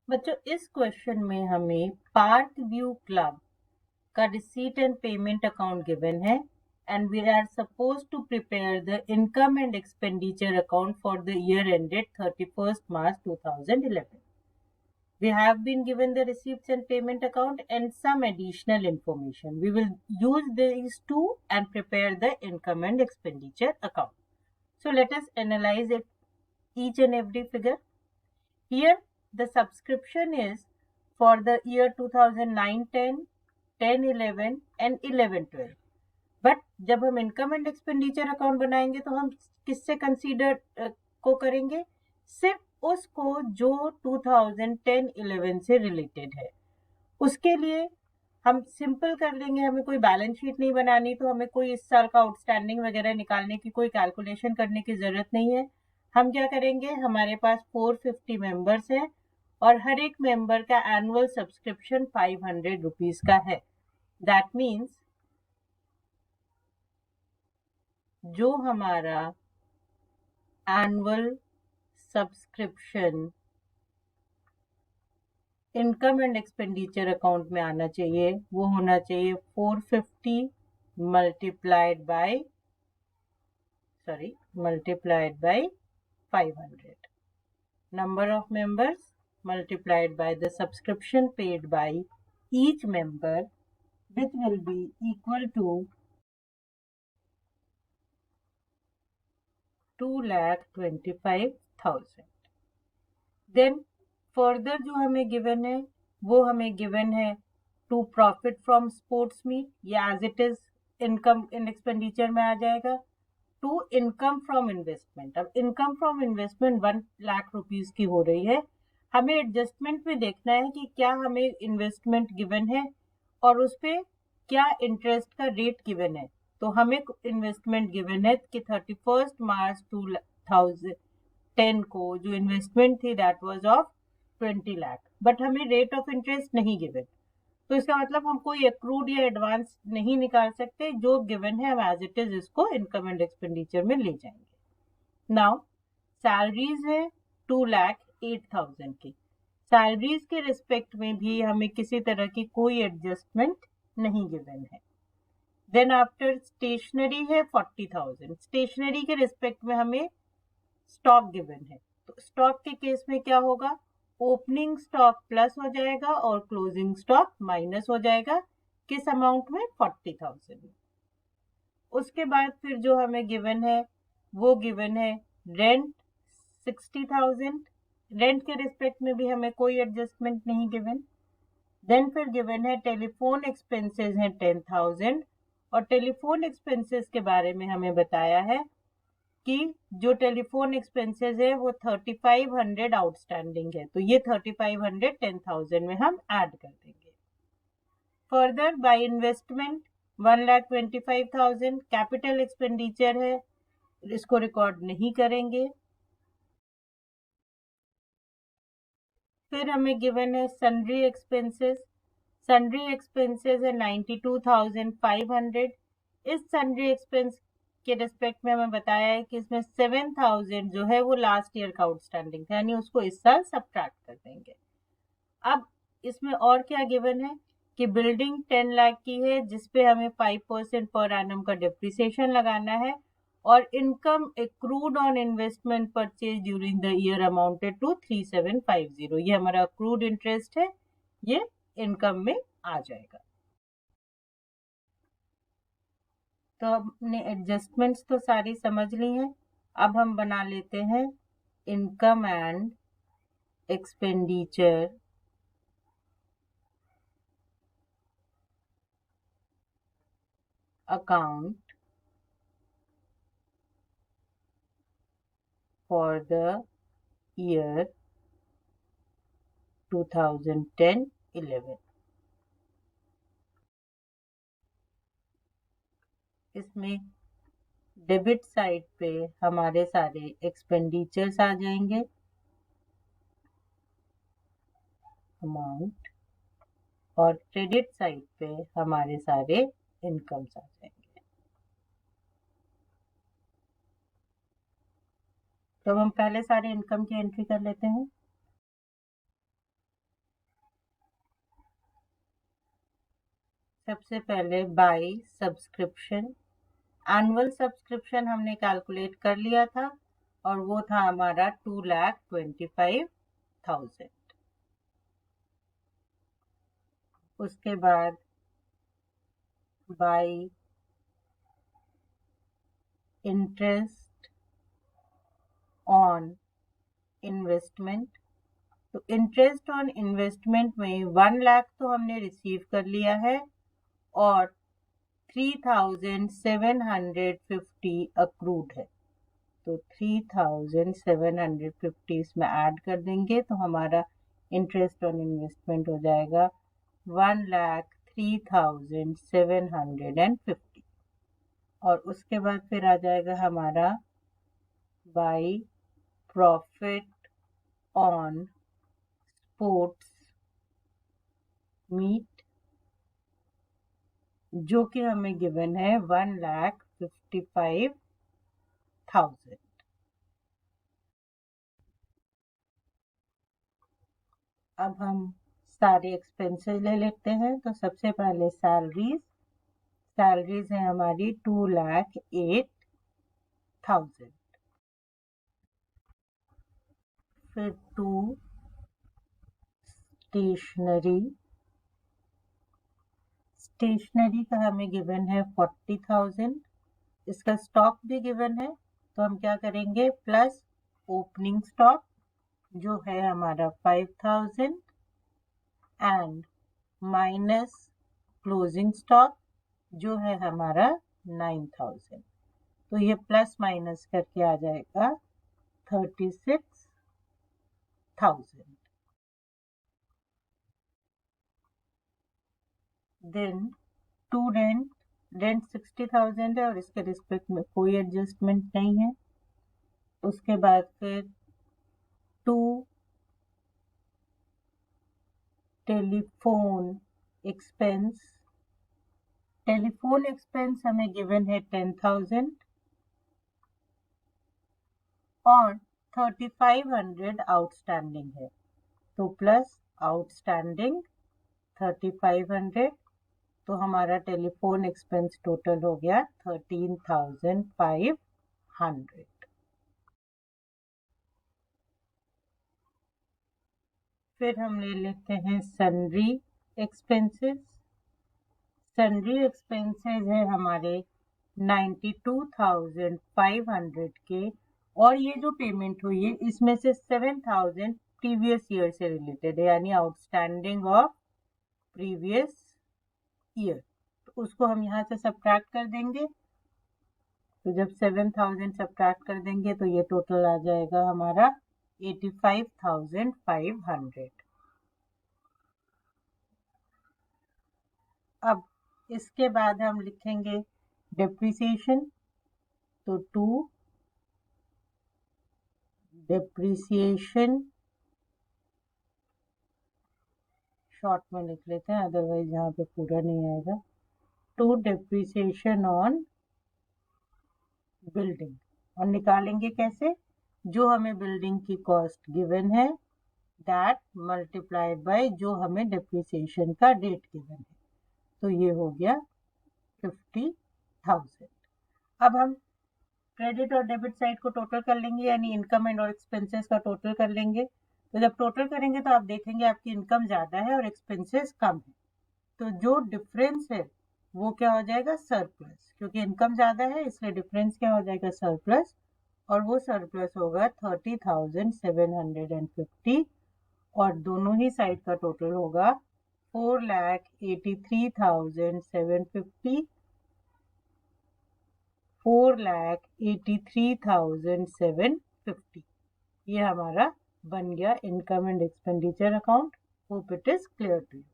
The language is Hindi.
बच्चों इस क्वेश्चन में हमें पार्क व्यू क्लब का receipt and payment account given है and we are supposed to prepare the income and expenditure account for the year ended 31st March 2011. We have been given the receipts and payment account and some additional information. We will use these two and prepare the income and expenditure account. So let us analyze it, each and every figure. Here the subscription is for the year 2009-10, 10-11 and 11-12. But जब हम इनकम एंड एक्सपेंडिचर अकाउंट बनाएंगे तो हम किससे कंसीडर को करेंगे? सिर्फ उसको जो 2010-11 से रिलेटेड है। उसके लिए हम सिंपल कर लेंगे, हमें कोई बैलेंस शीट नहीं बनानी, तो हमें कोई इस साल का आउटस्टैंडिंग वगैरह निकालने की कोई कैलकुलेशन करने की जरूरत नहीं है। हम क्या करेंगे, हमारे पास 450 मेंबर्स हैं और हर एक मेंबर का एनुअल सब्सक्रिप्शन 500 रुपीज का है। दैट मीन्स जो हमारा annual subscription income and expenditure account में आना चाहिए वो होना चाहिए 450 multiplied by 500, number of members multiplied by the subscription paid by each member, which will be equal to 2,25,000. Then further जो हमें गिवन है वो हमें गिवन है to profit from sports meet, या as it is income in expenditure में आ जाएगा, टू इनकम फ्रॉम इन्वेस्टमेंट। अब income from investment 1 lakh rupees की हो रही है, हमें एडजस्टमेंट में देखना है कि क्या हमें इन्वेस्टमेंट गिवन है और उस पर क्या इंटरेस्ट का रेट गिवन है। तो हमें इन्वेस्टमेंट गिवन है कि 31 मार्च 2010 को जो इन्वेस्टमेंट थी that was of 20 lakh, but हमें रेट ऑफ इंटरेस्ट नहीं गिवन। तो इसका मतलब हम कोई अक्रूड या एडवांस नहीं निकाल सकते, जो गिवन है हम एज इट इज इसको इनकम एंड एक्सपेंडिचर में ले जाएंगे। नाउ सैलरीज है 2,08,000 की, सैलरीज के रिस्पेक्ट में भी हमें किसी तरह की कोई एडजस्टमेंट नहीं गिवन है। देन आफ्टर स्टेशनरी है 40,000, स्टेशनरी के रिस्पेक्ट में हमें स्टॉक गिवन है, तो स्टॉक के केस में क्या होगा, ओपनिंग स्टॉक प्लस हो जाएगा और क्लोजिंग स्टॉक माइनस हो जाएगा, किस अमाउंट में, 40,000। उसके बाद फिर जो हमें गिवन है वो गिवन है रेंट 60,000, रेंट के रिस्पेक्ट में भी हमें कोई एडजस्टमेंट नहीं गिवन। देन फिर गिवन है टेलीफोन एक्सपेंसेस है 10,000, और टेलीफोन एक्सपेंसेस के बारे में हमें बताया है कि जो टेलीफोन एक्सपेंसेस है वो 3,500 आउटस्टैंडिंग है, तो ये 3,500 10,000 में हम ऐड कर देंगे। Further by investment 1,25,000 capital expenditure है, इसको रिकॉर्ड नहीं करेंगे। फिर हमें गिवन है सन्ड्री एक्सपेंसेस, सन्ड्री एक्सपेंसेस है 92,500। इस सन्ड्री एक्सपेंस के रिस्पेक्ट में हमें बताया है कि इसमें 7,000 जो है वो लास्ट ईयर का आउटस्टैंडिंग था, यानी उसको इस साल सब्ट्रैक्ट कर देंगे। अब इसमें और क्या गिवन है कि बिल्डिंग 10 लाख की है जिसपे हमें 5% पर एनम का डिप्रिसिएशन लगाना है, और income accrued on investment purchase during the year amounted to 3,750, ये हमारा अक्रूड इंटरेस्ट है, ये इनकम में आ जाएगा। तो हमने एडजस्टमेंट्स तो सारी समझ ली हैं, अब हम बना लेते हैं income and expenditure account for the year 2010-11। इसमें डेबिट साइड पे हमारे सारे एक्सपेंडिचर्स आ जाएंगे, अमाउंट, और क्रेडिट साइड पे हमारे सारे इनकम्स आ जाएंगे। तो हम पहले सारे इनकम की एंट्री कर लेते हैं। सबसे पहले बाय सब्सक्रिप्शन। एनुअल सब्सक्रिप्शन हमने कैलकुलेट कर लिया था और वो था हमारा 2,25,000। उसके बाद बाय इंटरेस्ट ऑन इन्वेस्टमेंट। तो इंटरेस्ट ऑन इन्वेस्टमेंट में 1 लाख तो हमने रिसीव कर लिया है और 3,750 अक्रूड है, तो 3,750 इसमें ऐड कर देंगे तो हमारा इंटरेस्ट ऑन इन्वेस्टमेंट हो जाएगा 1,03,750। और उसके बाद फिर आ जाएगा हमारा by profit on sports meet, जो कि हमें गिवन है 1,55,000। अब हम सारे एक्सपेंसेस ले लेते हैं। तो सबसे पहले सैलरीज है हमारी 2,08,000। फिर 2 स्टेशनरी का हमें गिवन है 40,000। इसका स्टॉक भी गिवन है तो हम क्या करेंगे, प्लस ओपनिंग स्टॉक जो है हमारा 5,000 एंड माइनस क्लोजिंग स्टॉक जो है हमारा 9,000। तो ये प्लस माइनस करके आ जाएगा 36,000। देन टू रेंट 60,000 है और इसके रिस्पेक्ट में कोई एडजस्टमेंट नहीं है। उसके बाद फिर 2 टेलीफोन एक्सपेंस हमें गिवन है 10,000 और 3,500 आउटस्टैंडिंग है, तो प्लस आउटस्टैंडिंग 3,500, तो हमारा टेलीफोन एक्सपेंस टोटल हो गया 13,500। फिर हम ले लेते हैं सन्ड्री एक्सपेंसेस है हमारे 92,500 के, और ये जो पेमेंट हुई है इसमें से 7,000 प्रीवियस ईयर से रिलेटेड है, यानी आउटस्टैंडिंग ऑफ प्रीवियस ईयर। तो उसको हम यहाँ से सब्ट्रैक्ट कर देंगे। तो जब 7,000 सब्ट्रैक्ट कर देंगे तो ये टोटल आ जाएगा हमारा 85,500। अब इसके बाद हम लिखेंगे डेप्रिसिएशन। तो 2 डेप्रिसिएशन शॉर्ट में लिख लेते हैं, अदरवाइज यहाँ पे पूरा नहीं आएगा। 2 डेप्रिसिएशन ऑन बिल्डिंग, और निकालेंगे कैसे, जो हमें बिल्डिंग की कॉस्ट गिवन है दैट मल्टीप्लाइड बाय जो हमें डेप्रिसिएशन का डेट गिवन है, तो ये हो गया 50,000। अब हम क्रेडिट और डेबिट साइड को टोटल कर लेंगे, यानी इनकम एंड और एक्सपेंसेस का टोटल कर लेंगे। तो जब टोटल करेंगे तो आप देखेंगे आपकी इनकम ज़्यादा है और एक्सपेंसेस कम है, तो जो डिफरेंस है वो क्या हो जाएगा, सरप्लस, क्योंकि इनकम ज़्यादा है इसलिए डिफरेंस क्या हो जाएगा, सरप्लस, और वो सरप्लस होगा 30,750, और दोनों ही साइड का टोटल होगा 4,83,750, 4,83,750। ये हमारा बन गया income and expenditure account. Hope it is clear to you.